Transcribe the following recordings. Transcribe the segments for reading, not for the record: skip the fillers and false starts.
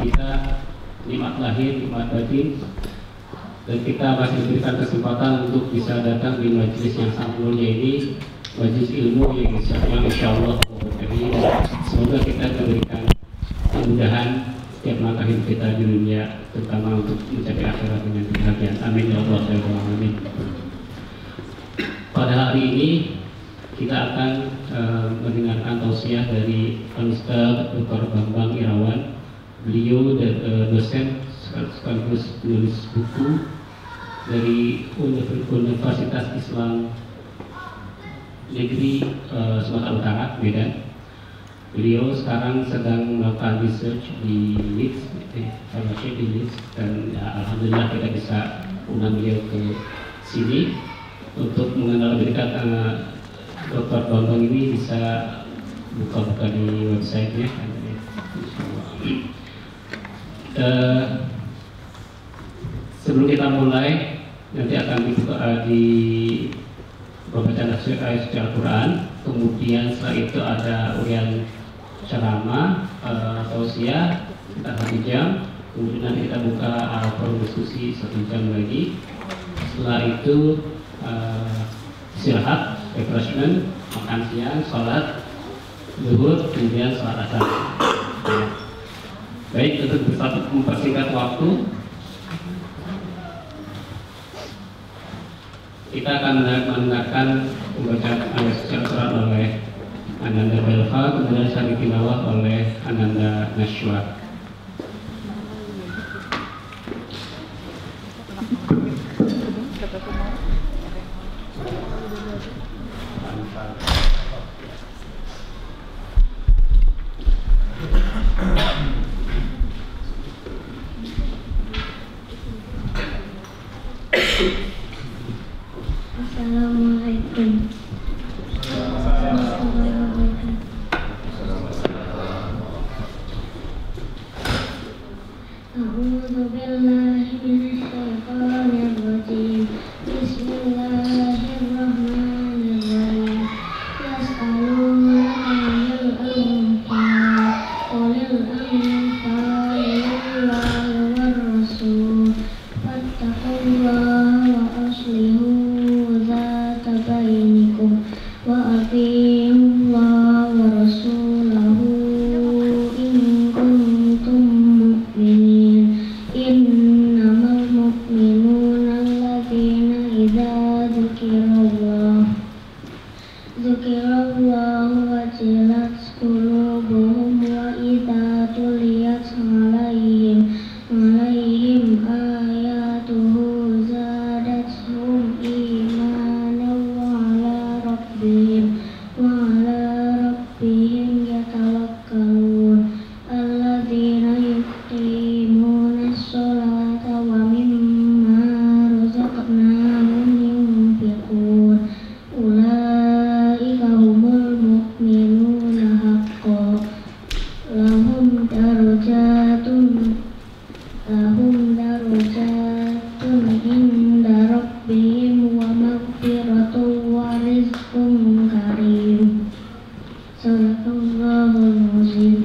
kita nikmat lahir, nikmat batin, dan kita masih diberikan kesempatan untuk bisa datang di majelis yang sangat mulia ini, majelis ilmu yang insya Allah berkali. Semoga kita diberikan kemudahan setiap langkah hidup kita di dunia, terutama untuk mencapai akhirat dengan kebahagiaan. Amin ya Allah ya Rabbal alamin. Pada hari ini kita akan mendengarkan tausiah dari Ustaz Dr. Bambang Irawan. Beliau dosen sekaligus penulis buku dari Universitas Islam Negeri Sumatera Utara, Medan. Beliau sekarang sedang melakukan research di Leeds, fellowship di Leeds, dan ya, alhamdulillah kita bisa undang beliau ke sini untuk mengenal lebih dekat. Dr. Bambang ini bisa buka-buka di websitenya. Sebelum kita mulai, nanti akan dibuka di pembacaan ayat suci Al-Quran, kemudian setelah itu ada urian ceramah, tausiah sekitar 1 jam, kemudian nanti kita buka forum diskusi 1 jam lagi. Setelah itu istirahat, refreshment, makan siang, sholat zuhur, kemudian sholat asar. Baik, untuk mempersingkat waktu, kita akan mendengarkan pembacaan ayat suci Al-Quran oleh Ananda Belva, kemudian sari tilawah oleh Ananda Nashwa. Assalamualaikum. A'udzu billahi minasyaitonir rajim. Bismillahirrahmanirrahim. Yas'alunaka 'anil anfal. Qulil anfal lillahi war rasul. Fattaqullaha wa aslihu dzata bainikum wa atiiullaha wa rasulahu in kuntum mu'minin. Innamal mu'minuna alladzina idza dzukirallahu wajilat qulubuhum wa idza tuliyat alaihim ayatuhu zadatuhum imanan wa ala rabbihim yatawakkalun. Alladzina yuqimunas sholata wa mimma razaqnahum yunfiqun. Ulaika humul mu'minuna haqqan. Lahum darajatun inda rabbihim wa maghfiratun wa rizqun karim. Sadaqallahul azim.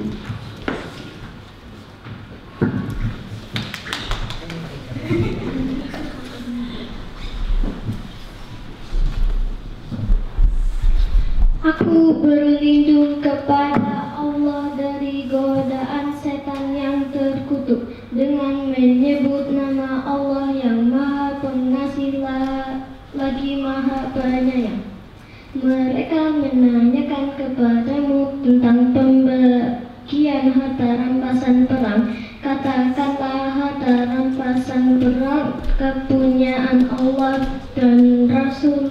Aku berlindung kepada Allah dari godaan setan yang terkutuk dengan menyebut nama Allah yang Maha Pengasih lagi Maha Penyayang. Mereka menanyakan kepadamu tentang pembagian harta rampasan perang. Katakanlah, harta rampasan perang kepunyaan Allah dan Rasul.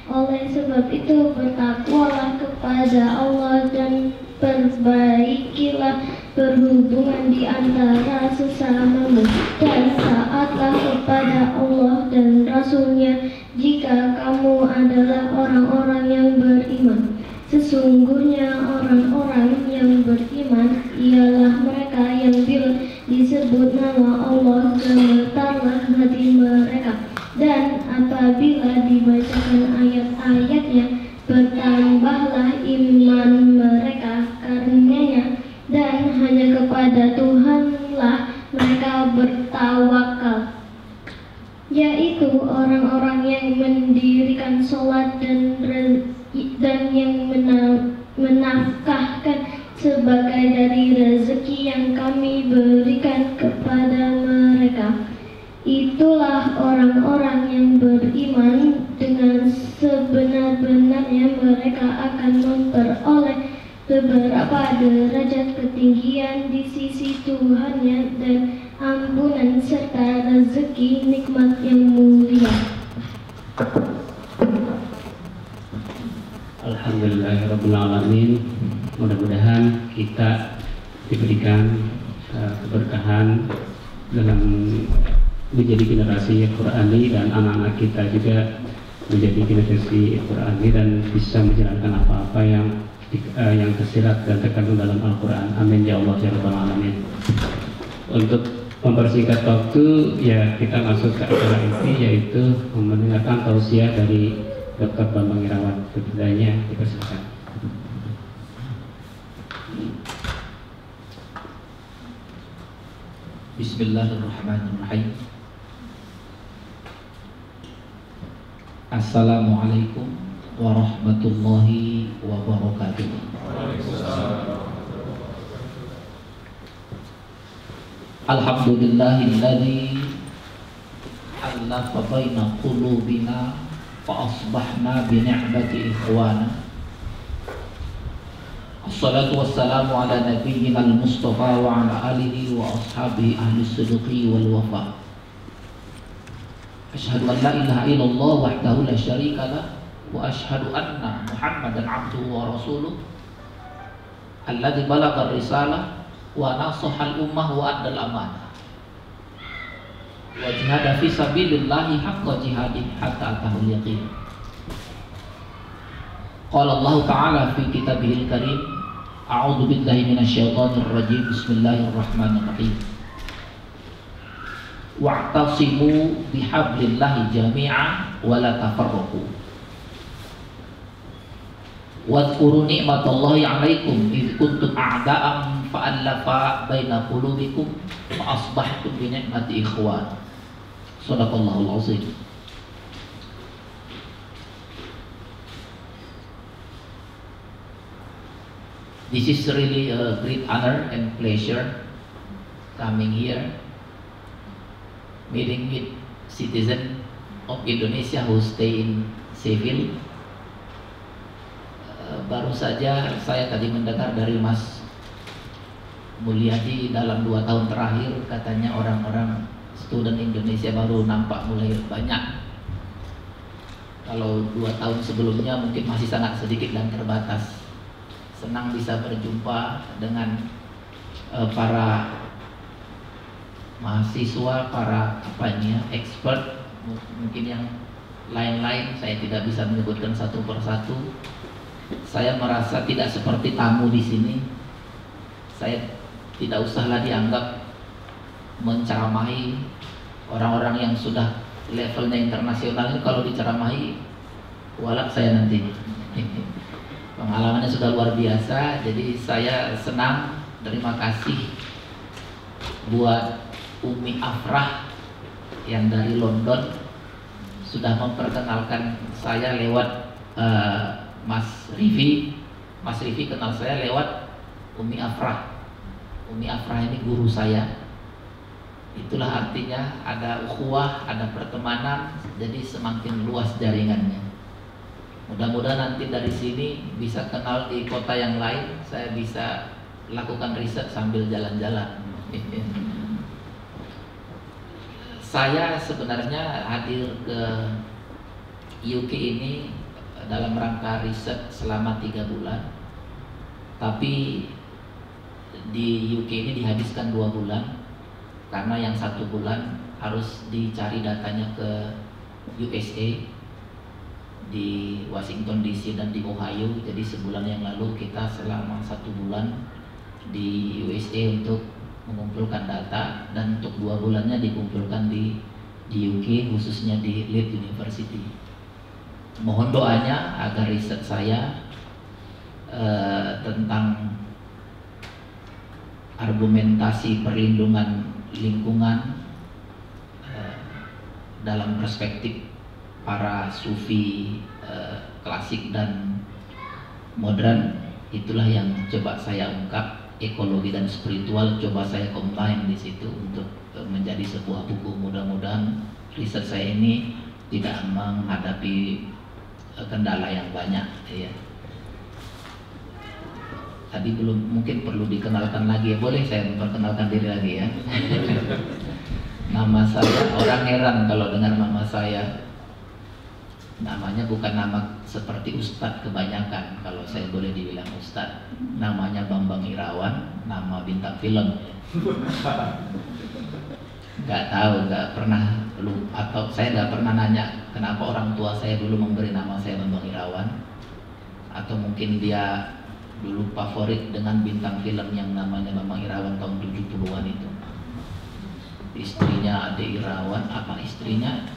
Oleh sebab itu bertakwalah kepada Allah dan perbaikilah berhubungan di antara sesamamu, dan taatlah kepada Allah dan Rasul-Nya jika kamu adalah orang-orang yang beriman. Sesungguhnya orang-orang yang beriman ialah mereka yang bila disebut nama Allah gemetarlah hati mereka, dan apabila dibacakan ayat-ayatnya bertambahlah iman mereka. Karenanya bertawakal, yaitu orang-orang yang mendirikan sholat dan yang menafkahkan sebagai dari rezeki yang kami berikan kepada mereka. Itulah orang-orang yang beriman, dengan sebenar-benarnya mereka akan memperoleh beberapa derajat ketinggian di sisi Tuhannya dan ampunan serta rezeki nikmat yang mulia. Alhamdulillahirrabbilalamin. Mudah-mudahan kita diberikan keberkahan dalam menjadi generasi Qur'ani, dan anak-anak kita juga menjadi generasi Qur'ani dan bisa menjalankan apa-apa yang tersirat dan terkandung dalam Al-Quran. Amin ya Allah ya Rabbal Alamin. Untuk mempersingkat waktu, ya kita masuk ke acara inti, yaitu mendengarkan tausiah dari Dr. Bambang Irawan. Kepadanya dipersilakan. Bismillahirrahmanirrahim. Assalamualaikum warahmatullahi wabarakatuh. Alhamdulillahilladzi allafa baina qulubina fa asbahna bi ni'mati ikhwana. Assalatu wassalamu ala nabiyyina al-mustafa wa ala alihi wa ashabihi ahli sidqi wal wafa. Asyhadu an la ilaha illallah wahdahu la syarika lah, wa asyhadu anna Muhammadan abduhu wa rasuluh alladzi balagha risalah wa nasaha al-ummah wa adda al-amanah wa jahada fi sabilillahi haqqa jihadih hatta atahul yaqin. Qala Allah ta'ala fi kitabihil karim, a'udzu billahi minasyaitonir rajim, bismillahirrahmanirrahim. Wa'tasimu bihablillahi jami'a wa la tafarraqu. Wadhkuru ni'matallahi 'alaikum idh kuntum a'da'an fa'alafa baina qulubikum fa asbahtum bi ni'mati ikhwan. Shadaqallahul 'azim. This is really a great honor and pleasure coming here, meeting with citizen of Indonesia who stay in Seville. Baru saja saya tadi mendengar dari Mas Mulyadi, dalam 2 tahun terakhir katanya orang-orang student Indonesia baru nampak mulai banyak. Kalau 2 tahun sebelumnya mungkin masih sangat sedikit dan terbatas. Senang bisa berjumpa dengan para mahasiswa, para expert, mungkin yang lain-lain saya tidak bisa menyebutkan satu persatu. Saya merasa tidak seperti tamu di sini. Saya tidak usahlah dianggap menceramahi orang-orang yang sudah levelnya internasional. Ini kalau diceramahi, walak saya nanti. Pengalamannya sudah luar biasa. Jadi saya senang, terima kasih buat Umi Afrah yang dari London sudah memperkenalkan saya lewat Mas Rivi. Mas Rivi kenal saya lewat Umi Afrah. Umi Afrah ini guru saya. Itulah artinya ada ukhuwah, ada pertemanan, jadi semakin luas jaringannya. Mudah-mudahan nanti dari sini bisa kenal di kota yang lain, saya bisa lakukan riset sambil jalan-jalan. Saya sebenarnya hadir ke UK ini dalam rangka riset selama 3 bulan. Tapi di UK ini dihabiskan 2 bulan, karena yang 1 bulan harus dicari datanya ke USA, di Washington DC dan di Ohio. Jadi sebulan yang lalu kita selama 1 bulan di USA untuk mengumpulkan data, dan untuk 2 bulannya dikumpulkan di UK, khususnya di Leeds University. Mohon doanya agar riset saya tentang argumentasi perlindungan lingkungan dalam perspektif para sufi klasik dan modern, itulah yang coba saya ungkap. Ekologi dan spiritual coba saya combine di situ untuk menjadi sebuah buku. Mudah-mudahan riset saya ini tidak menghadapi kendala yang banyak, ya. Tadi belum, mungkin perlu dikenalkan lagi, ya. Boleh saya memperkenalkan diri lagi, ya. Nama saya, orang heran kalau dengar nama saya. Namanya bukan nama seperti Ustadz kebanyakan. Kalau saya boleh dibilang Ustadz, namanya Bambang Irawan, nama bintang film. Nggak tahu, nggak pernah atau saya nggak pernah nanya kenapa orang tua saya dulu memberi nama saya Bambang Irawan, atau mungkin dia dulu favorit dengan bintang film yang namanya Bambang Irawan tahun 70-an itu. Istrinya Ade Irawan, apa istrinya?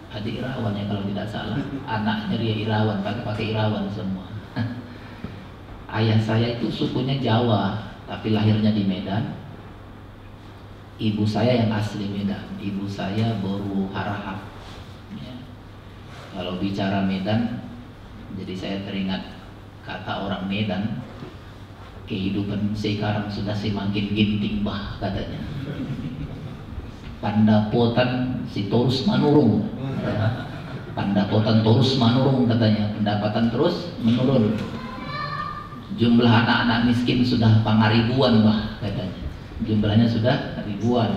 Ade Irawan ya kalau tidak salah. Anaknya Ria Irawan, pakai Irawan semua. Ayah saya itu sukunya Jawa, tapi lahirnya di Medan. Ibu saya yang asli Medan. Ibu saya Boru Harahap. Ya. Kalau bicara Medan, jadi saya teringat kata orang Medan, kehidupan sekarang sudah semakin ginting bah katanya. Pandapotan si terus manurung. Pandapotan terus manurung katanya, pendapatan terus menurun. Jumlah anak-anak miskin sudah pangaribuan bah katanya. Jumlahnya sudah ribuan.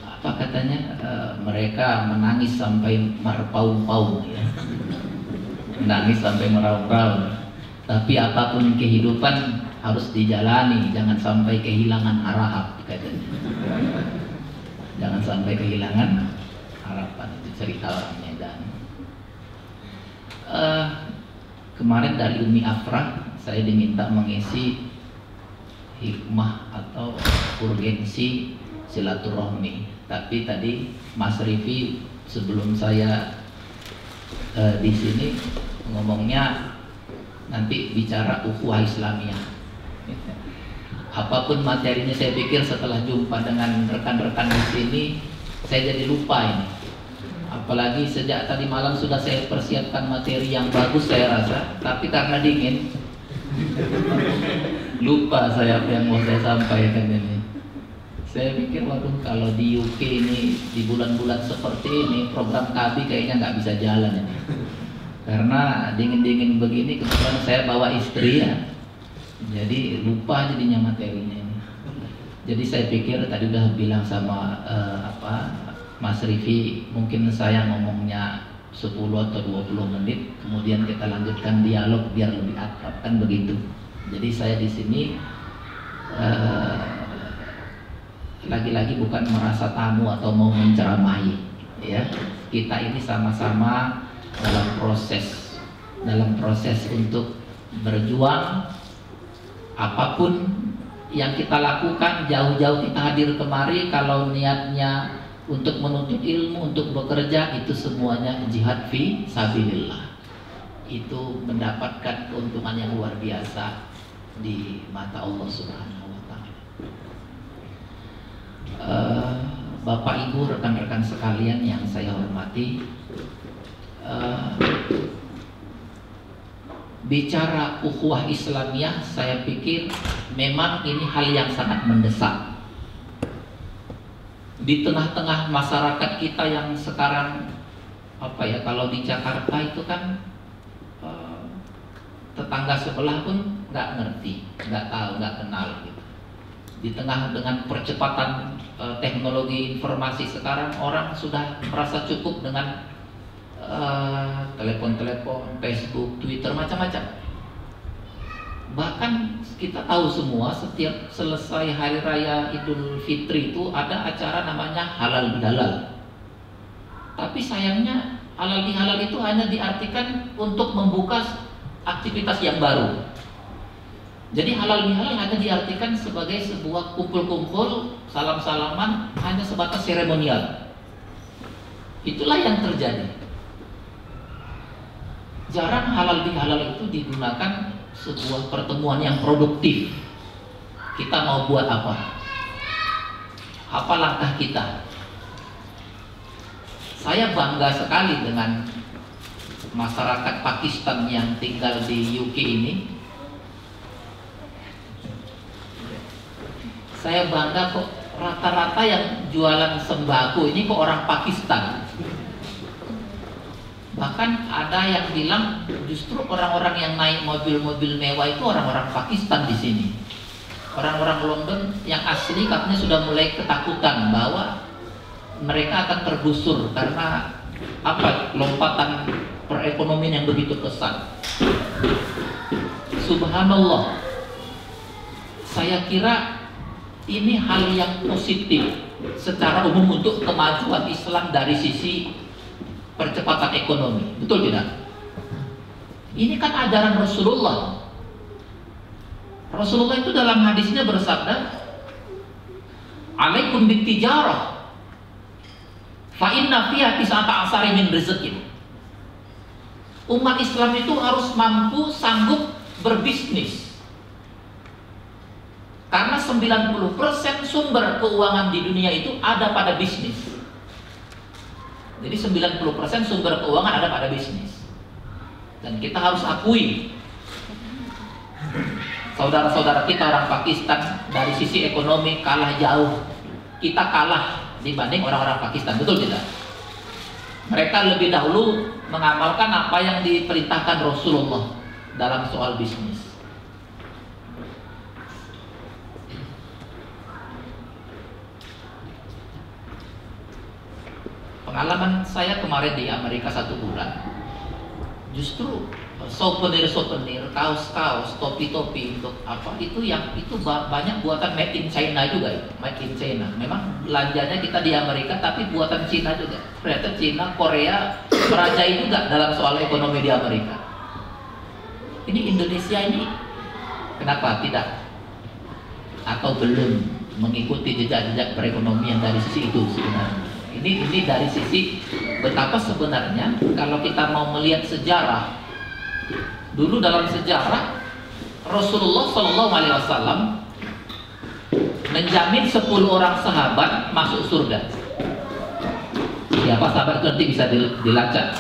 Apa katanya? Mereka menangis sampai merpaung-paung, ya. Menangis sampai meraung-raung. Tapi apapun kehidupan harus dijalani, jangan sampai kehilangan harap katanya. Jangan sampai kehilangan harapan. Itu cerita orang Medan. Kemarin dari Umi Afrah saya diminta mengisi hikmah atau urgensi silaturahmi. Tapi tadi Mas Rifi sebelum saya di sini ngomongnya nanti bicara ukhuwah Islamiyah. Apapun materinya, saya pikir setelah jumpa dengan rekan-rekan di sini saya jadi lupa ini. Apalagi sejak tadi malam sudah saya persiapkan materi yang bagus saya rasa, tapi karena dingin lupa saya apa yang mau saya sampaikan ini. Saya pikir waduh, kalau di UK ini di bulan-bulan seperti ini program KB kayaknya nggak bisa jalan ini. Karena dingin-dingin begini, kebetulan saya bawa istri, ya. Jadi lupa jadinya materinya ini. Jadi saya pikir tadi udah bilang sama Mas Rifi, mungkin saya ngomongnya 10 atau 20 menit, kemudian kita lanjutkan dialog biar lebih akrab, kan begitu. Jadi saya di sini lagi-lagi bukan merasa tamu atau mau menceramahi, ya. Kita ini sama-sama dalam proses untuk berjuang. Apapun yang kita lakukan, jauh-jauh kita hadir kemari, kalau niatnya untuk menuntut ilmu, untuk bekerja, itu semuanya jihad fi sabilillah. Itu mendapatkan keuntungan yang luar biasa di mata Allah Subhanahu wa Ta'ala. Bapak Ibu, rekan-rekan sekalian yang saya hormati, bicara ukhuwah Islamiyah, saya pikir memang ini hal yang sangat mendesak. Di tengah-tengah masyarakat kita yang sekarang kalau di Jakarta itu kan tetangga sebelah pun nggak ngerti, nggak tahu, nggak kenal gitu. Di tengah dengan percepatan teknologi informasi sekarang, orang sudah merasa cukup dengan telepon-telepon, Facebook, Twitter, macam-macam. Bahkan kita tahu semua setiap selesai hari raya Idul Fitri itu ada acara namanya halal bihalal. Tapi sayangnya halal bihalal itu hanya diartikan untuk membuka aktivitas yang baru. Jadi halal bihalal hanya diartikan sebagai sebuah kumpul-kumpul, salam-salaman, hanya sebatas seremonial. Itulah yang terjadi. Jarang halal bihalal itu digunakan sebuah pertemuan yang produktif. Kita mau buat apa? Apa langkah kita? Saya bangga sekali dengan masyarakat Pakistan yang tinggal di UK ini. Saya bangga kok rata-rata yang jualan sembako ini kok orang Pakistan. Bahkan ada yang bilang justru orang-orang yang naik mobil-mobil mewah itu orang-orang Pakistan di sini. Orang-orang London yang asli katanya sudah mulai ketakutan bahwa mereka akan tergusur karena lompatan perekonomian yang begitu pesat. Subhanallah. Saya kira ini hal yang positif secara umum untuk kemajuan Islam dari sisi percepatan ekonomi, betul tidak? Ini kan ajaran Rasulullah. Rasulullah itu dalam hadisnya bersabda, "Alaikum bitijarah, fa inna fiha tis'ata asari min rizqin." Umat Islam itu harus mampu sanggup berbisnis. Karena 90% sumber keuangan di dunia itu ada pada bisnis. Jadi 90% sumber keuangan ada pada bisnis. Dan kita harus akui, saudara-saudara kita orang Pakistan dari sisi ekonomi kalah jauh. Kita kalah dibanding orang-orang Pakistan, betul tidak? Mereka lebih dahulu mengamalkan apa yang diperintahkan Rasulullah dalam soal bisnis. Pengalaman saya kemarin di Amerika 1 bulan, justru souvenir, kaos-kaos, topi-topi untuk apa itu banyak buatan made in China juga, made in China. Memang belanjanya kita di Amerika tapi buatan China juga. Ternyata China, Korea merajai juga dalam soal ekonomi di Amerika. Ini Indonesia ini kenapa tidak atau belum mengikuti jejak-jejak perekonomian dari sisi itu sebenarnya? Ini dari sisi betapa sebenarnya kalau kita mau melihat sejarah, dulu dalam sejarah Rasulullah SAW menjamin 10 orang sahabat masuk surga. Siapa sahabat itu nanti bisa dilacak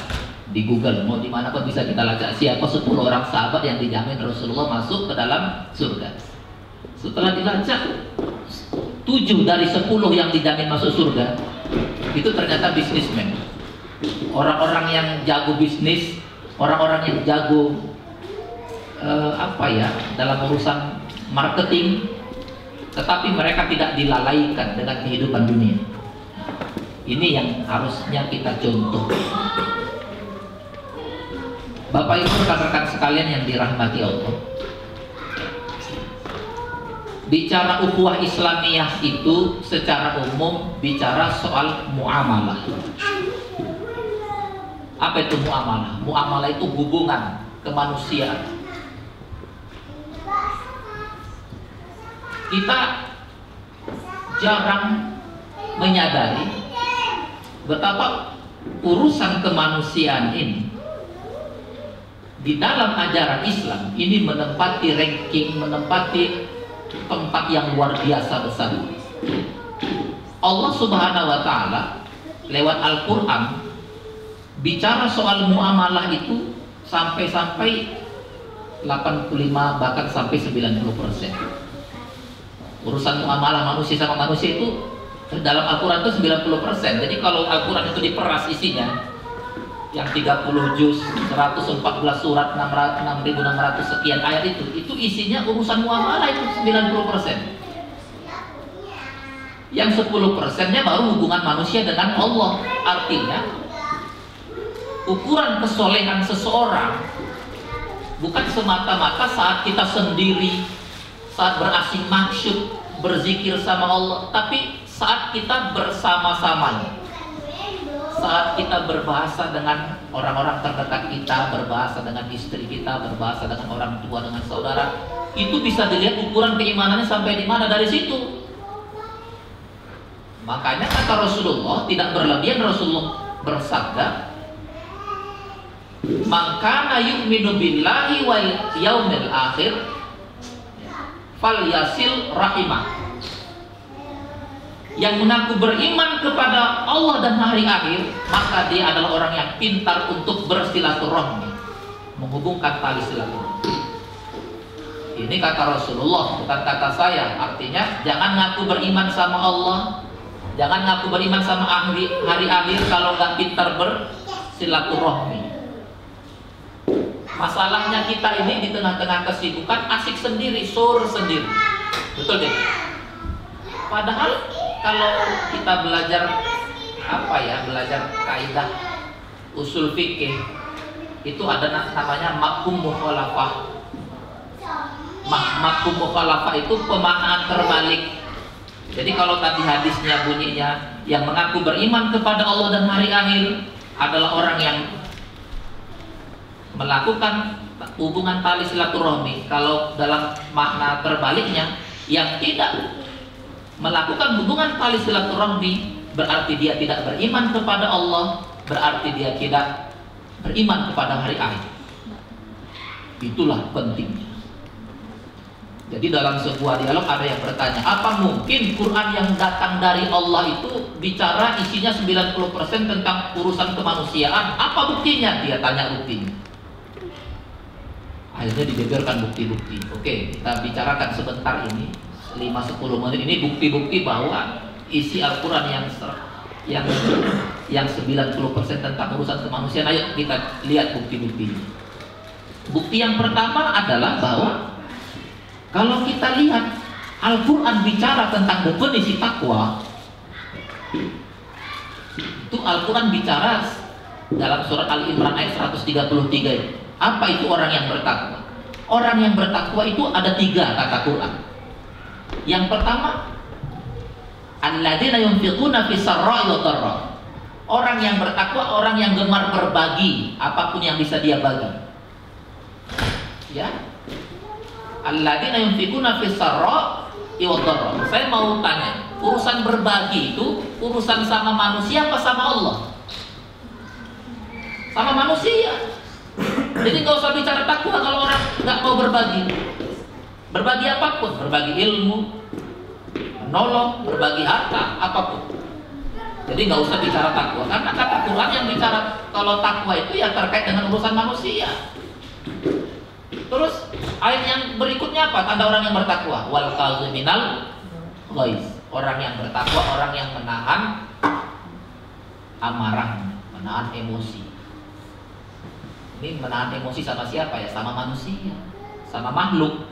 di Google, mau di mana pun bisa kita lacak siapa 10 orang sahabat yang dijamin Rasulullah masuk ke dalam surga. Setelah dilacak 7 dari 10 yang dijamin masuk surga itu ternyata bisnismen, orang-orang yang jago bisnis, orang-orang yang jago dalam urusan marketing, tetapi mereka tidak dilalaikan dengan kehidupan dunia. Ini yang harusnya kita contoh. Bapak Ibu rekan-rekan sekalian yang dirahmati Allah, bicara ukhuwah Islamiyah itu secara umum bicara soal muamalah. Apa itu muamalah? Muamalah itu hubungan kemanusiaan. Kita jarang menyadari betapa urusan kemanusiaan ini di dalam ajaran Islam ini menempati ranking, menempati tempat yang luar biasa besar. Allah Subhanahu wa Ta'ala lewat Al-Quran bicara soal muamalah itu sampai 85 bahkan sampai 90%. Urusan muamalah manusia sama manusia itu dalam Al-Quran itu 90%. Jadi kalau Al-Quran itu diperas isinya yang 30 juz, 114 surat, 6.600 sekian ayat itu isinya urusan muamalah itu 90%. Yang 10%-nya baru hubungan manusia dengan Allah. Artinya ukuran kesolehan seseorang bukan semata-mata saat kita sendiri, saat berasing maksud, berzikir sama Allah, tapi saat kita bersama-samanya. Saat kita berbahasa dengan orang-orang terdekat kita, berbahasa dengan istri kita, berbahasa dengan orang tua, dengan saudara, itu bisa dilihat ukuran keimanannya sampai di mana dari situ. Makanya kata Rasulullah tidak berlebihan, Rasulullah bersabda, "Man kana yu'minu billahi wal yaumil akhir falyasil rahimah." yang mengaku beriman kepada Allah dan hari akhir, maka dia adalah orang yang pintar untuk bersilaturahmi, menghubungkan tali silaturahmi. Ini kata Rasulullah, bukan kata saya. Artinya jangan ngaku beriman sama Allah, jangan ngaku beriman sama hari akhir kalau nggak pintar bersilaturahmi. Masalahnya kita ini di tengah-tengah kesibukan asik sendiri, sur sendiri. Betul deh. Padahal kalau kita belajar belajar kaidah usul fikih, itu ada namanya mafhum mukhalafah. Mafhum mukhalafah itu pemaknaan terbalik. Jadi kalau tadi hadisnya bunyinya yang mengaku beriman kepada Allah dan hari akhir adalah orang yang melakukan hubungan tali silaturahmi. Kalau dalam makna terbaliknya, yang tidak melakukan hubungan tali silaturahmi berarti dia tidak beriman kepada Allah, berarti dia tidak beriman kepada hari akhir. Itulah pentingnya. Jadi dalam sebuah dialog ada yang bertanya, apa mungkin Quran yang datang dari Allah itu bicara isinya 90% tentang urusan kemanusiaan? Apa buktinya? Dia tanya buktinya. Akhirnya dibeberkan bukti-bukti. Oke, kita bicarakan sebentar ini 5-10 menit ini bukti-bukti bahwa isi Al-Quran yang 90% tentang urusan kemanusiaan. Ayo kita lihat bukti-buktinya. Bukti yang pertama adalah bahwa kalau kita lihat Al-Quran bicara tentang definisi takwa, itu Al-Quran bicara dalam surat Al-Imran ayat 133. Apa itu orang yang bertakwa? Orang yang bertakwa itu ada 3 kata Quran. Yang pertama, alladzina yunfiquna fis sarra'i wa dharra. Orang yang bertakwa, orang yang gemar berbagi apapun yang bisa dia bagi. Ya. Alladzina yunfiquna fis sarra'i wa dharra. Saya mau tanya, urusan berbagi itu urusan sama manusia apa sama Allah? Sama manusia. Jadi nggak usah bicara takwa kalau orang nggak mau berbagi. Berbagi apapun, berbagi ilmu, menolong, berbagi harta, apapun. Jadi nggak usah bicara takwa, karena kata Quran yang bicara kalau takwa itu ya terkait dengan urusan manusia. Terus ayat yang berikutnya apa? Tanda orang yang bertakwa, wal kaziminal ghaiz. Orang yang bertakwa, orang yang menahan amarah, menahan emosi. Ini menahan emosi sama siapa ya? Sama manusia, sama makhluk.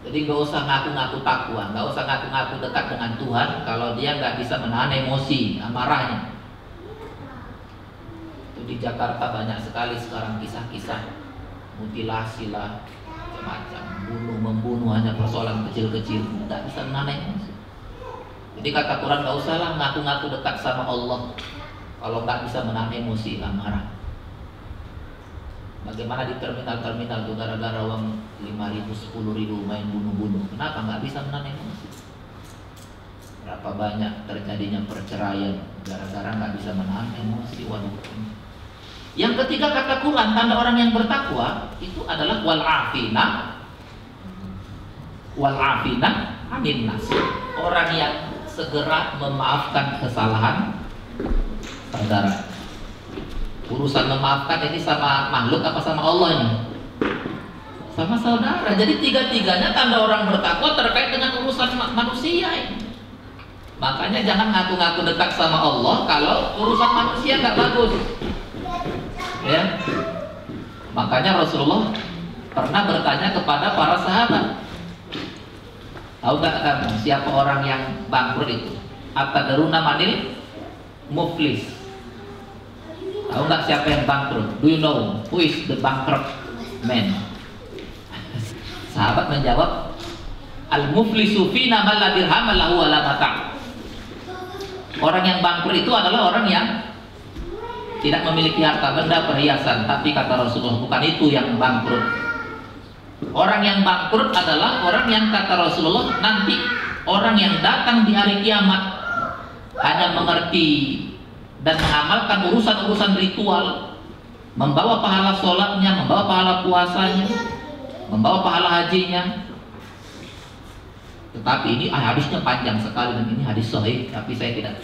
Jadi nggak usah ngaku-ngaku takwa, nggak usah ngaku-ngaku dekat dengan Tuhan kalau dia nggak bisa menahan emosi, amarahnya. Itu di Jakarta banyak sekali sekarang kisah-kisah mutilasi lah, macam-macam, membunuh hanya persoalan kecil-kecil, nggak bisa menahan emosi. Jadi kata Quran nggak usah lah ngaku-ngaku dekat sama Allah kalau nggak bisa menahan emosi, amarah. Bagaimana di terminal-terminal tuh gara-gara uang 5.000, 10.000 main bunuh-bunuh. Kenapa nggak bisa menahan emosi? Berapa banyak terjadinya perceraian gara-gara nggak bisa menahan emosi. Waduh. Yang ketiga kata Quran, tanda orang yang bertakwa itu adalah wal afina anin nas. Orang yang segera memaafkan kesalahan saudara. Urusan memaafkan ini sama makhluk apa sama Allah ini? Sama saudara. Jadi 3-tiganya tanda orang bertakwa terkait dengan urusan manusia ini. Makanya jangan ngaku-ngaku dekat sama Allah kalau urusan manusia nggak bagus. Ya. Makanya Rasulullah pernah bertanya kepada para sahabat, tahu nggak kamu siapa orang yang bangkrut itu? Atadruna manil muflis. Tahu nggak siapa yang bangkrut? Do you know who is the bankrupt man? Sahabat menjawab, al-muflisu fina man la dirham lahu wala mata'. Orang yang bangkrut itu adalah orang yang tidak memiliki harta benda perhiasan, tapi kata Rasulullah bukan itu yang bangkrut. Orang yang bangkrut adalah orang yang kata Rasulullah nanti orang yang datang di hari kiamat hanya mengerti dan mengamalkan urusan-urusan ritual, membawa pahala sholatnya, membawa pahala puasanya, membawa pahala hajinya, Tetapi ini hadisnya panjang sekali dan ini hadis sahih, tapi saya tidak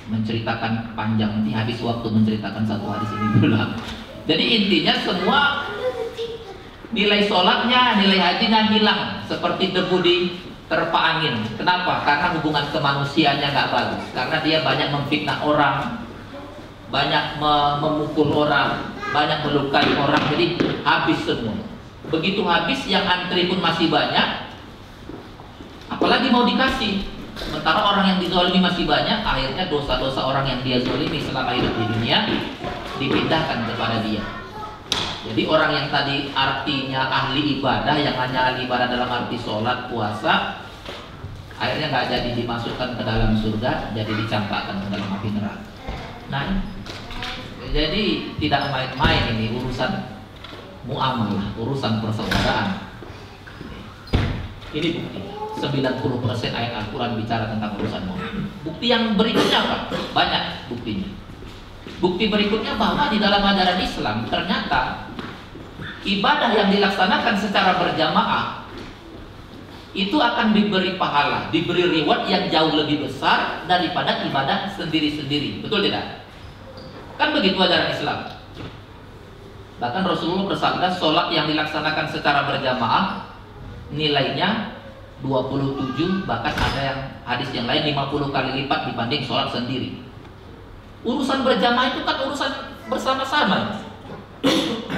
menceritakan panjang, nanti habis waktu menceritakan satu hadis ini pula. Jadi intinya semua nilai sholatnya, nilai hajinya hilang seperti debu di terpa angin. Kenapa? Karena hubungan kemanusiaannya nggak bagus. Karena dia banyak memfitnah orang, banyak memukul orang, banyak melukai orang. Jadi habis semua. Begitu habis, yang antri pun masih banyak. Apalagi mau dikasih. Sementara orang yang dizalimi masih banyak, akhirnya dosa-dosa orang yang dia zalimi selama hidup di dunia dipindahkan kepada dia. Jadi orang yang tadi artinya ahli ibadah, yang hanya ahli ibadah dalam arti sholat, puasa, akhirnya nggak jadi dimasukkan ke dalam surga, jadi dicampakkan ke dalam api neraka. Nah, jadi tidak main-main ini urusan muamalah, urusan persaudaraan. Ini bukti. 90% ayat Al-Quran bicara tentang urusan muamalah. Bukti yang berikutnya apa? Banyak buktinya. Bukti berikutnya bahwa di dalam ajaran Islam ternyata ibadah yang dilaksanakan secara berjamaah itu akan diberi pahala, diberi reward yang jauh lebih besar daripada ibadah sendiri-sendiri. Betul tidak? Kan begitu ajaran Islam. Bahkan Rasulullah bersabda, sholat yang dilaksanakan secara berjamaah nilainya 27, bahkan ada yang hadis yang lain 50 kali lipat dibanding sholat sendiri. Urusan berjamaah itu kan urusan bersama-sama.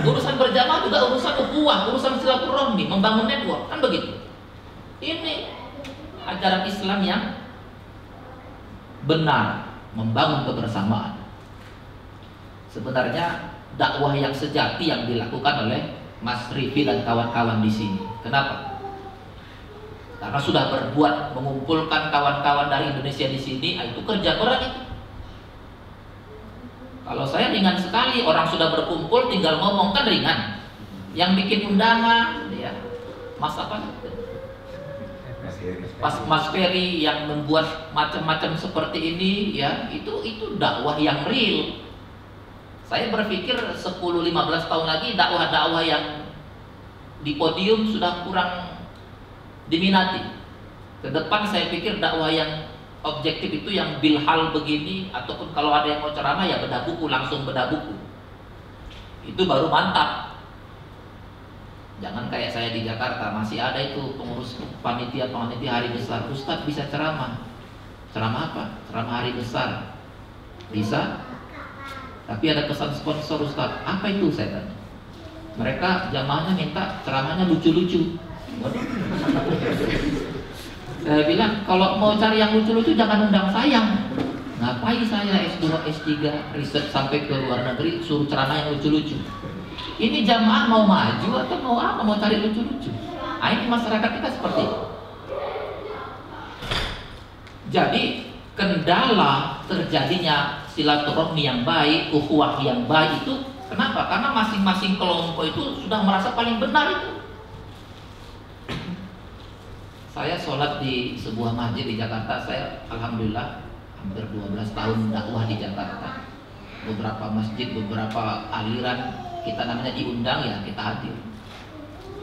Urusan berjamaah juga urusan ukhuwah, urusan silaturahmi, membangun network, kan begitu. Ini ajaran Islam yang benar, membangun kebersamaan. Sebenarnya dakwah yang sejati yang dilakukan oleh Mas Rifi dan kawan-kawan di sini. Kenapa? Karena sudah berbuat mengumpulkan kawan-kawan dari Indonesia di sini, itu kerja berat itu. Kalau saya ringan sekali, orang sudah berkumpul tinggal ngomong kan ringan. Yang bikin undangan, ya, Mas apa? Mas Ferry yang membuat macam-macam seperti ini, ya, itu dakwah yang real. Saya berpikir 10-15 tahun lagi dakwah-dakwah yang di podium sudah kurang diminati. Ke depan saya pikir dakwah yang objektif itu yang bilhal begini, ataupun kalau ada yang mau ceramah ya bedah buku, langsung bedah buku. Itu baru mantap. Jangan kayak saya di Jakarta, masih ada itu pengurus panitia hari besar, Ustadz bisa ceramah. Ceramah apa? Ceramah hari besar. Bisa? Tapi ada pesan sponsor Ustadz. Apa itu saya tanya? Mereka jamaahnya minta ceramahnya lucu-lucu. Saya bilang, kalau mau cari yang lucu-lucu jangan undang saya. Ngapain saya S2, S3, riset sampai ke luar negeri suruh ceramah yang lucu-lucu? Ini jamaah mau maju atau mau apa? Mau cari lucu-lucu? Nah, ini masyarakat kita seperti itu. Jadi kendala terjadinya silaturahmi yang baik, ukhuwah yang baik itu kenapa? Karena masing-masing kelompok itu sudah merasa paling benar itu. Saya sholat di sebuah masjid di Jakarta. Saya alhamdulillah hampir 12 tahun dakwah di Jakarta. Beberapa masjid, beberapa aliran kita namanya diundang, ya kita hadir.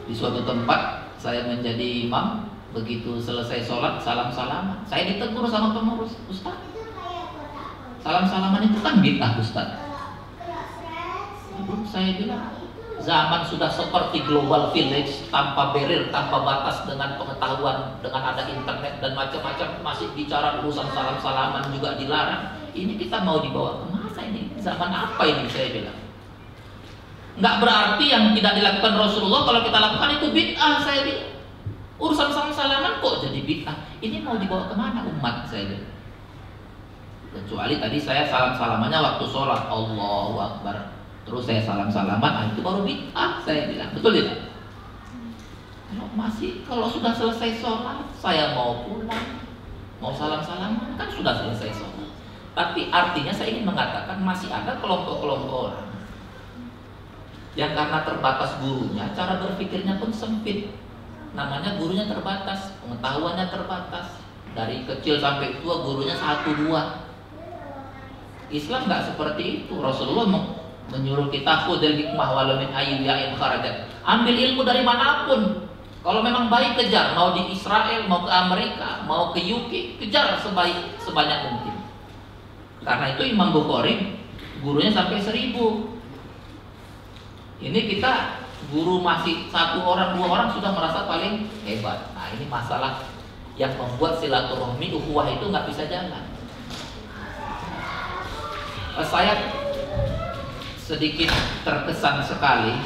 Di suatu tempat saya menjadi imam. Begitu selesai sholat, salam-salaman. Saya ditegur sama pengurus, Ustaz, salam-salaman itu kan bid'ah Ustaz. Saya bilang, zaman sudah seperti global village, tanpa barrier, tanpa batas, dengan pengetahuan, dengan ada internet dan macam-macam, masih bicara urusan salam-salaman juga dilarang. Ini kita mau dibawa kemana ini? Zaman apa ini? Saya bilang. Nggak berarti yang tidak dilakukan Rasulullah kalau kita lakukan itu bid'ah. Saya bilang, urusan salam-salaman kok jadi bid'ah? Ini mau dibawa kemana umat? Saya bilang. Kecuali tadi saya salam-salamannya waktu sholat, Allahu Akbar, terus saya salam-salaman, itu baru bid'ah. Saya bilang, betul tidak? Kalau sudah selesai sholat, saya mau pulang, mau salam-salaman, kan sudah selesai sholat. Tapi artinya saya ingin mengatakan masih ada kelompok-kelompok orang yang karena terbatas gurunya, cara berpikirnya pun sempit. Namanya gurunya terbatas, pengetahuannya terbatas. Dari kecil sampai tua gurunya 1-2. Islam nggak seperti itu. Rasulullah menyuruh kita khudil hikmah walau min ayyi ya'in kharajat. Ambil ilmu dari manapun. Kalau memang baik kejar, mau di Israel, mau ke Amerika, mau ke UK, kejar sebanyak mungkin. Karena itu Imam Bukhari gurunya sampai 1000. Ini kita guru masih 1 orang, 2 orang sudah merasa paling hebat. Nah ini masalah yang membuat silaturahmi ukhuwah itu nggak bisa jalan. Saya sedikit terkesan sekali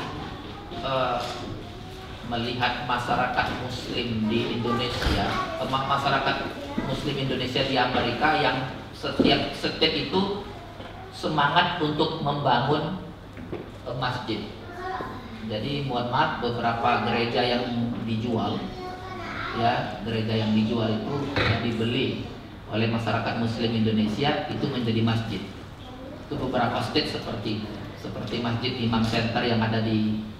melihat masyarakat Muslim di Indonesia, masyarakat Muslim Indonesia di Amerika yang setiap itu semangat untuk membangun masjid. Jadi mohon maaf, beberapa gereja yang dijual, ya gereja yang dijual itu yang dibeli oleh masyarakat Muslim Indonesia itu menjadi masjid. Itu beberapa state seperti Masjid Imam Center yang ada di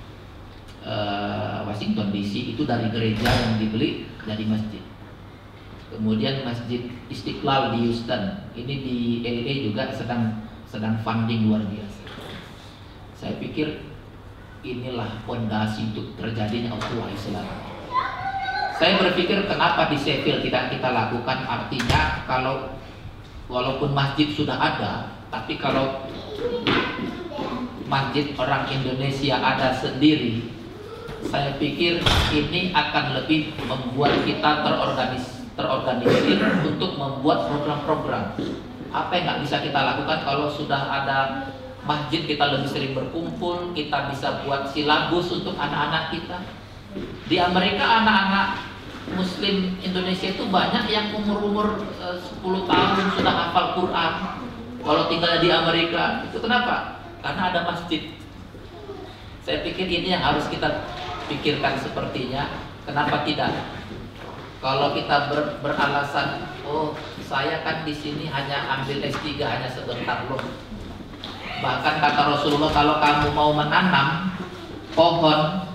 Washington DC, itu dari gereja yang dibeli jadi masjid. Kemudian Masjid Istiqlal di Houston, ini di LA juga sedang funding luar biasa. Saya pikir inilah fondasi untuk terjadinya ukhuwah Islam. Saya berpikir kenapa di Sheffield tidak kita lakukan, artinya kalau walaupun masjid sudah ada, tapi kalau masjid orang Indonesia ada sendiri, saya pikir ini akan lebih membuat kita terorganisir untuk membuat program-program. Apa yang nggak bisa kita lakukan kalau sudah ada masjid, kita lebih sering berkumpul, kita bisa buat silabus untuk anak-anak kita. Di Amerika anak-anak Muslim Indonesia itu banyak yang umur 10 tahun sudah hafal Quran. Kalau tinggal di Amerika, itu kenapa? Karena ada masjid. Saya pikir ini yang harus kita pikirkan sepertinya. Kenapa tidak? Kalau kita beralasan, oh saya kan di sini hanya ambil S3 hanya sebentar loh. Bahkan kata Rasulullah, kalau kamu mau menanam pohon,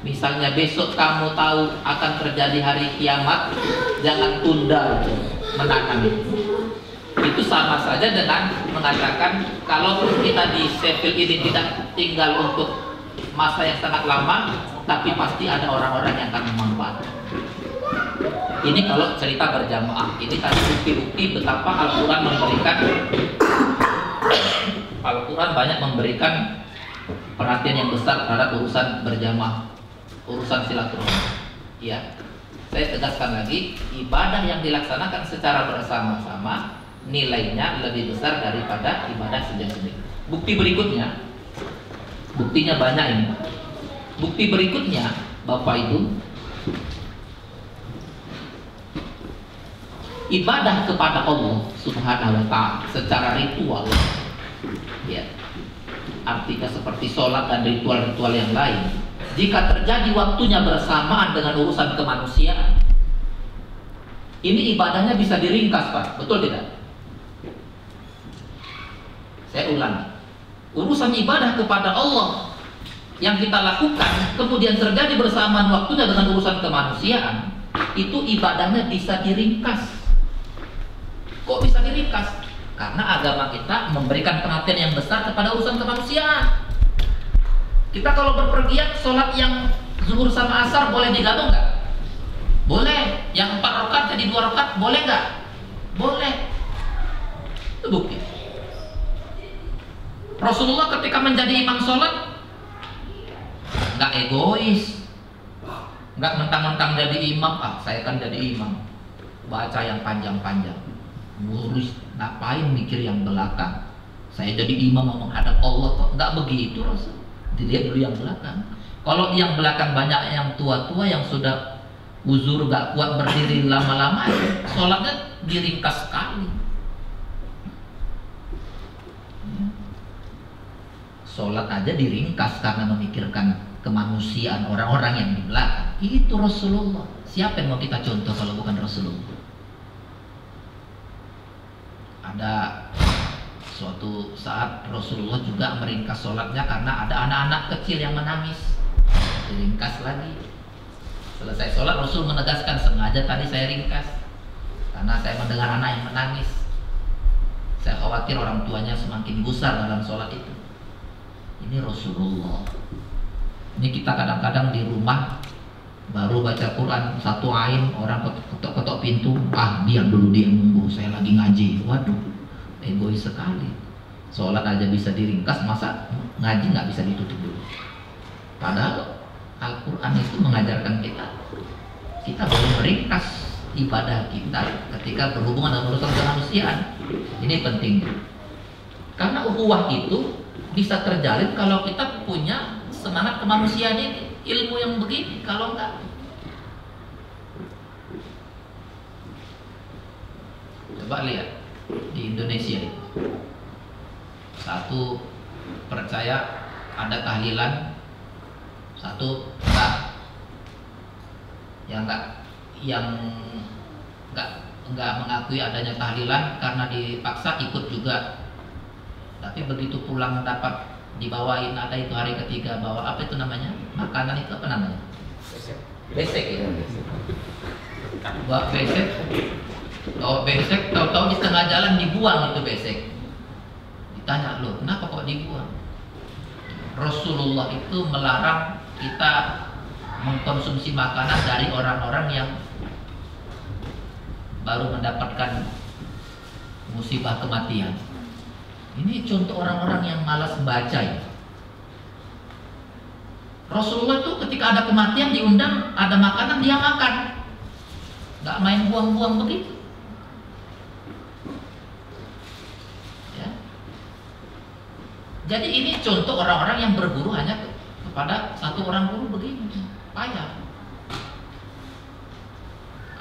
misalnya besok kamu tahu akan terjadi hari kiamat, jangan tunda menanam itu. Itu sama saja dengan mengatakan kalau kita di Sheffield ini tidak tinggal untuk masa yang sangat lama, tapi pasti ada orang-orang yang akan memanfaatkan. Ini kalau cerita berjamaah, ini tadi bukti-bukti betapa Al-Quran banyak memberikan perhatian yang besar terhadap urusan berjamaah, urusan silaturahmi. Ya, saya tegaskan lagi, ibadah yang dilaksanakan secara bersama-sama nilainya lebih besar daripada ibadah sendiri-sendiri. Bukti berikutnya, buktinya banyak ini. Bukti berikutnya, Bapak Ibu, ibadah kepada Allah Subhanahu wa Ta'ala secara ritual, ya, artinya seperti sholat dan ritual-ritual yang lain, jika terjadi waktunya bersamaan dengan urusan kemanusiaan, ini ibadahnya bisa diringkas, Pak, betul tidak? Saya ulangi, urusan ibadah kepada Allah yang kita lakukan kemudian terjadi bersamaan waktunya dengan urusan kemanusiaan, itu ibadahnya bisa diringkas. Kok bisa diringkas? Karena agama kita memberikan perhatian yang besar kepada urusan kemanusiaan. Kita kalau berpergian sholat yang zuhur sama asar boleh digabung nggak? Boleh. Yang 4 rakaat jadi 2 rakaat boleh nggak? Boleh. Itu bukti. Rasulullah ketika menjadi imam sholat nggak egois, nggak mentang-mentang jadi imam, saya kan jadi imam, baca yang panjang-panjang, ngurus, ngapain mikir yang belakang, saya jadi imam mau menghadap Allah kok, nggak begitu Rasul. Dilihat dulu yang belakang. Kalau yang belakang banyak yang tua-tua yang sudah uzur nggak kuat berdiri lama-lama, sholatnya diringkas sekali. Sholat aja diringkas karena memikirkan kemanusiaan orang-orang yang di belakang. Itu Rasulullah. Siapa yang mau kita contoh kalau bukan Rasulullah? Ada suatu saat Rasulullah juga meringkas sholatnya karena ada anak-anak kecil yang menangis. Diringkas lagi. Selesai sholat Rasul menegaskan, sengaja tadi saya ringkas karena saya mendengar anak yang menangis. Saya khawatir orang tuanya semakin gusar dalam sholat itu. Ini Rasulullah. Ini kita kadang-kadang di rumah Baru baca Quran satu ain, orang ketok-ketok pintu, diam dulu, dia nunggu, saya lagi ngaji. Waduh, egois sekali. Sholat aja bisa diringkas, masa ngaji nggak bisa ditutup dulu? Padahal Al-Quran itu mengajarkan kita boleh meringkas ibadah kita ketika berhubungan dengan urusan kemanusiaan. Ini penting, karena ukhuwah itu bisa terjalin kalau kita punya semangat kemanusiaan ini. Ilmu yang begini, kalau enggak, coba lihat di Indonesia ini. Satu percaya ada tahlilan, satu enggak. Yang enggak mengakui adanya tahlilan karena dipaksa ikut juga. Tapi begitu pulang dapat dibawain, ada itu hari ketiga, bawa apa itu namanya, makanan itu apa namanya, besek ya, bawa besek, tahu-tahu di tengah jalan dibuang itu besek. Ditanya, loh kenapa kok dibuang? Rasulullah itu melarang kita mengkonsumsi makanan dari orang-orang yang baru mendapatkan musibah kematian. Ini contoh orang-orang yang malas baca ya. Rasulullah itu ketika ada kematian diundang, ada makanan dia makan, nggak main buang-buang begitu. Ya. Jadi ini contoh orang-orang yang berguru hanya kepada satu orang guru begini, payah.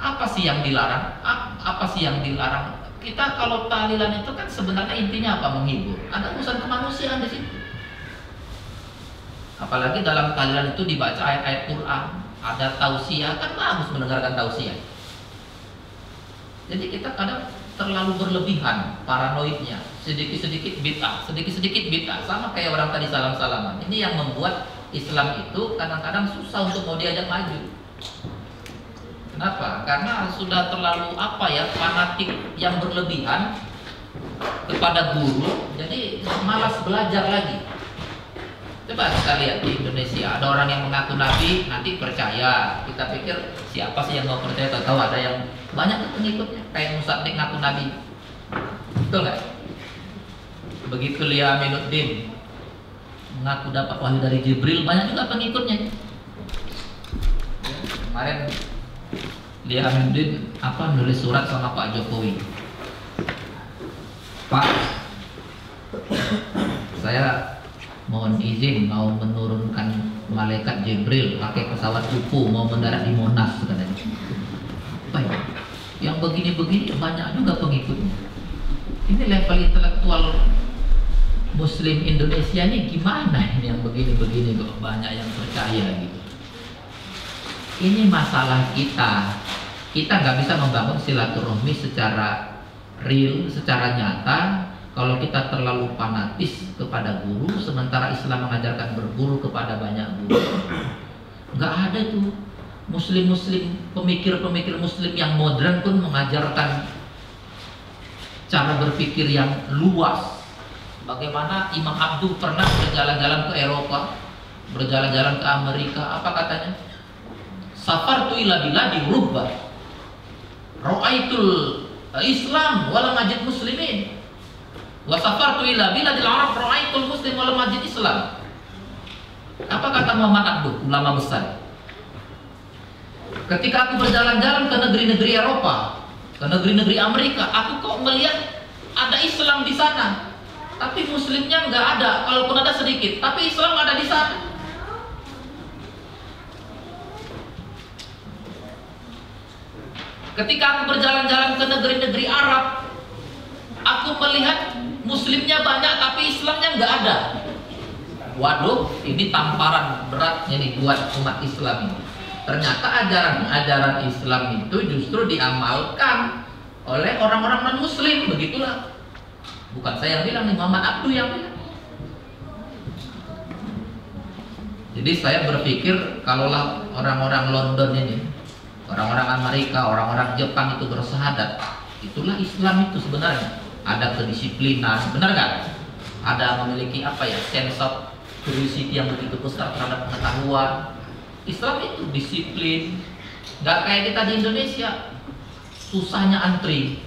Apa sih yang dilarang? Apa sih yang dilarang? Kita kalau tahlilan itu kan sebenarnya intinya apa? Menghibur. Ada urusan kemanusiaan di situ. Apalagi dalam tahlilan itu dibaca ayat-ayat Quran, ada tausiah, kan bagus mendengarkan tausiah. Jadi kita kadang terlalu berlebihan paranoidnya, sedikit-sedikit bid'ah, sama kayak orang tadi salam-salaman. Ini yang membuat Islam itu kadang-kadang susah untuk mau diajak maju. Kenapa? Karena sudah terlalu fanatik yang berlebihan kepada guru, jadi malas belajar lagi. Coba kita lihat di Indonesia, ada orang yang mengaku nabi, nanti percaya. Kita pikir siapa sih yang mau percaya? Tahu ada yang banyak pengikutnya, kayak Musaddiq ngaku nabi, betul nggak? Begitu Lia Aminuddin mengaku dapat wahyu dari Jibril, banyak juga pengikutnya. Kemarin Lia Aminuddin nulis surat sama Pak Jokowi. Pak, saya mohon izin mau menurunkan malaikat Jibril pakai pesawat UFO, mau mendarat di Monas katanya. Baik, yang begini-begini banyak juga pengikutnya. Ini level intelektual Muslim Indonesia ini gimana ini, yang begini-begini kok banyak yang percaya gitu. Ini masalah kita nggak bisa membangun silaturahmi secara real, secara nyata kalau kita terlalu fanatis kepada guru, sementara Islam mengajarkan berguru kepada banyak guru. Nggak ada tuh muslim-muslim, pemikir-pemikir muslim yang modern pun mengajarkan cara berpikir yang luas. Bagaimana Imam Abduh pernah berjalan-jalan ke Eropa, berjalan-jalan ke Amerika, apa katanya? Safartu ila biladi rubba, ra'aitul Islam wala majid muslimin, wa safartu ila biladil Arab ra'aitul muslim wala majid Islam. Apa kata Muhammad Abduh, ulama besar? Ketika aku berjalan-jalan ke negeri-negeri Eropa, ke negeri-negeri Amerika, aku kok melihat ada Islam di sana, tapi muslimnya nggak ada, kalaupun ada sedikit, tapi Islam ada di sana. Ketika aku berjalan-jalan ke negeri-negeri Arab, aku melihat muslimnya banyak tapi Islamnya nggak ada. Waduh, ini tamparan beratnya nih buat umat Islam ini. Ternyata ajaran-ajaran Islam itu justru diamalkan oleh orang-orang non-muslim, begitulah. Bukan saya yang bilang, nih Muhammad Abduh yang bilang. Jadi saya berpikir kalaulah orang-orang London ini, orang-orang Amerika, orang-orang Jepang itu bersahadat, itulah Islam itu sebenarnya. Ada kedisiplinan, benar kan? Ada memiliki sense of curiosity yang begitu besar terhadap pengetahuan. Islam itu disiplin, nggak kayak kita di Indonesia susahnya antri.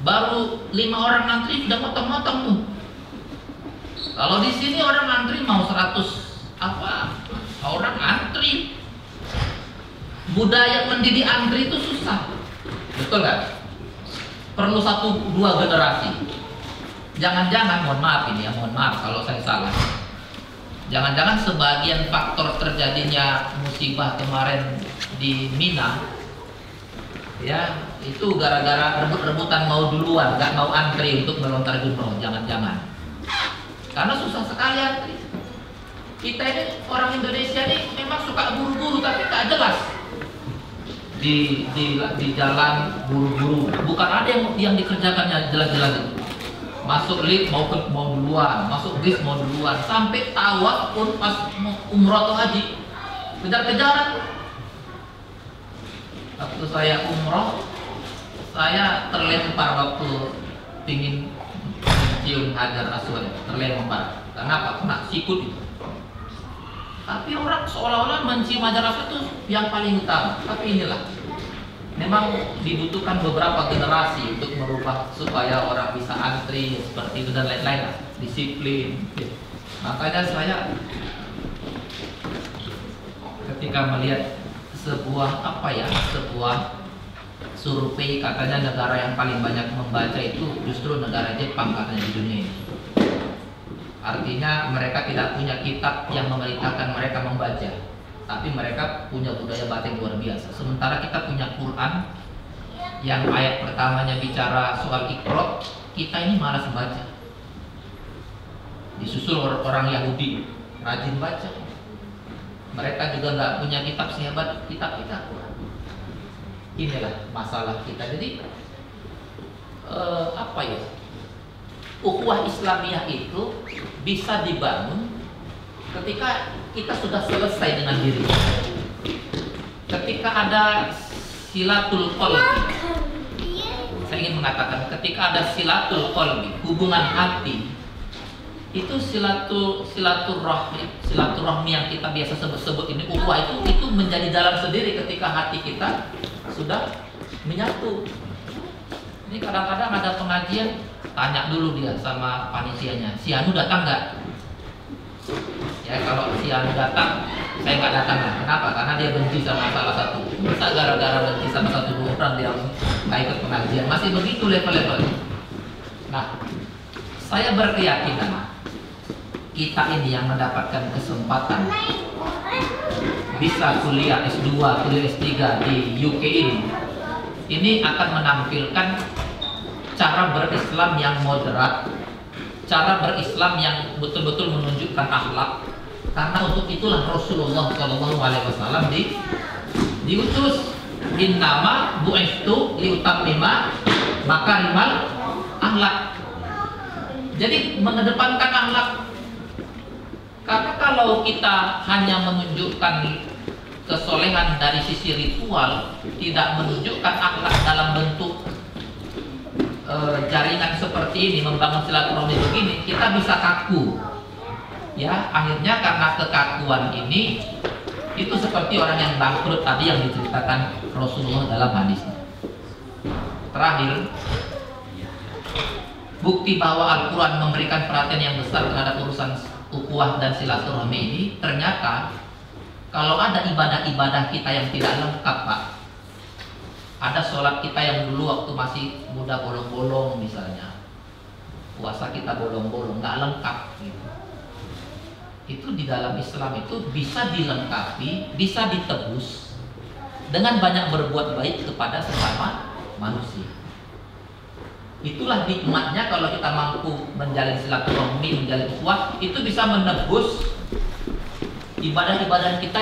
Baru 5 orang antri udah motong-motong tuh. Kalau di sini orang antri mau 100 orang antri. Budaya mendidik antri itu susah, betul nggak? Perlu 1-2 generasi. Jangan-jangan, mohon maaf ini ya, mohon maaf kalau saya salah. Jangan-jangan sebagian faktor terjadinya musibah kemarin di Mina, ya itu gara-gara rebut-rebutan mau duluan, nggak mau antri untuk melontar jumroh. Jangan-jangan, karena susah sekali antri. Kita ini orang Indonesia ini memang suka buru-buru tapi nggak jelas. Di jalan buru-buru, bukan ada yang dikerjakannya jelas-jelas itu. Masuk lift mau duluan, masuk bis mau duluan, sampai tawaf pun pas umroh atau haji kejar-kejaran. Waktu saya umroh, saya terlempar waktu pingin mencium Hajar Aswad, terlempar. Kenapa? Kena sikut itu. Tapi orang seolah-olah mencium Hajar Aswad itu yang paling utama. Tapi inilah, memang dibutuhkan beberapa generasi untuk merubah supaya orang bisa antri seperti itu dan lain-lain, disiplin. Makanya saya ketika melihat sebuah survei katanya negara yang paling banyak membaca itu justru negara Jepang katanya di dunia ini. Artinya mereka tidak punya kitab yang memerintahkan mereka membaca, tapi mereka punya budaya baca yang luar biasa. Sementara kita punya Quran yang ayat pertamanya bicara soal Iqra, kita ini malas baca. Disusul orang Yahudi rajin baca. Mereka juga nggak punya kitab sehebat kitab kita. Inilah masalah kita. Jadi ukhuwah Islamiyah itu bisa dibangun ketika kita sudah selesai dengan diri. Ketika ada silatul qalbi, saya ingin mengatakan ketika ada silatul qalbi, hubungan hati, itu silaturahmi yang kita biasa sebut ini ukhuwah itu menjadi jalan sendiri ketika hati kita sudah menyatu. Ini kadang-kadang ada pengajian, tanya dulu dia sama panitianya, si Anu datang nggak? Ya kalau si Anu datang, saya nggak datang lah. Kenapa? Karena dia benci sama salah satu. Masa gara-gara benci sama satu orang dia nggak ikut pengajian? Masih begitu level-levelnya. Nah, saya berkeyakinan kita ini yang mendapatkan kesempatan bisa kuliah S2, kuliah S3 di UK ini akan menampilkan cara berislam yang moderat, cara berislam yang betul-betul menunjukkan akhlak. Karena untuk itulah Rasulullah SAW diutus, innama bu'istu liutammima makarimal akhlak. Jadi mengedepankan akhlak. Karena kalau kita hanya menunjukkan kesolehan dari sisi ritual, tidak menunjukkan akhlak dalam bentuk jaringan seperti ini, membangun silaturahmi begini, kita bisa kaku. Ya, akhirnya karena kekakuan ini, itu seperti orang yang bangkrut tadi yang diceritakan Rasulullah dalam hadisnya. Terakhir, bukti bahwa Al-Quran memberikan perhatian yang besar terhadap urusan ukhuwah dan silaturahmi ini, ternyata kalau ada ibadah-ibadah kita yang tidak lengkap, Pak, ada sholat kita yang dulu waktu masih muda bolong-bolong misalnya, puasa kita bolong-bolong, nggak lengkap gitu. Itu di dalam Islam itu bisa dilengkapi, bisa ditebus dengan banyak berbuat baik kepada sesama manusia. Itulah nikmatnya kalau kita mampu menjalin silaturahmi, menjalin ukhuwah, itu bisa menebus ibadah-ibadah kita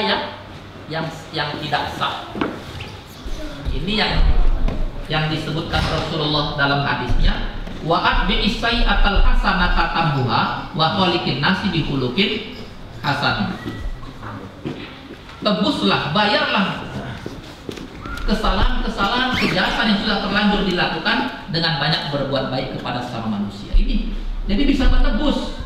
yang tidak sah. Ini yang disebutkan Rasulullah dalam hadisnya, wa atbi isai'atal hasanata tambuha wa khaliqin nasi bi khuluqin hasan. Tebuslah, bayarlah kesalahan-kesalahan, kejahatan yang sudah terlanjur dilakukan dengan banyak berbuat baik kepada sesama manusia. Ini jadi bisa menebus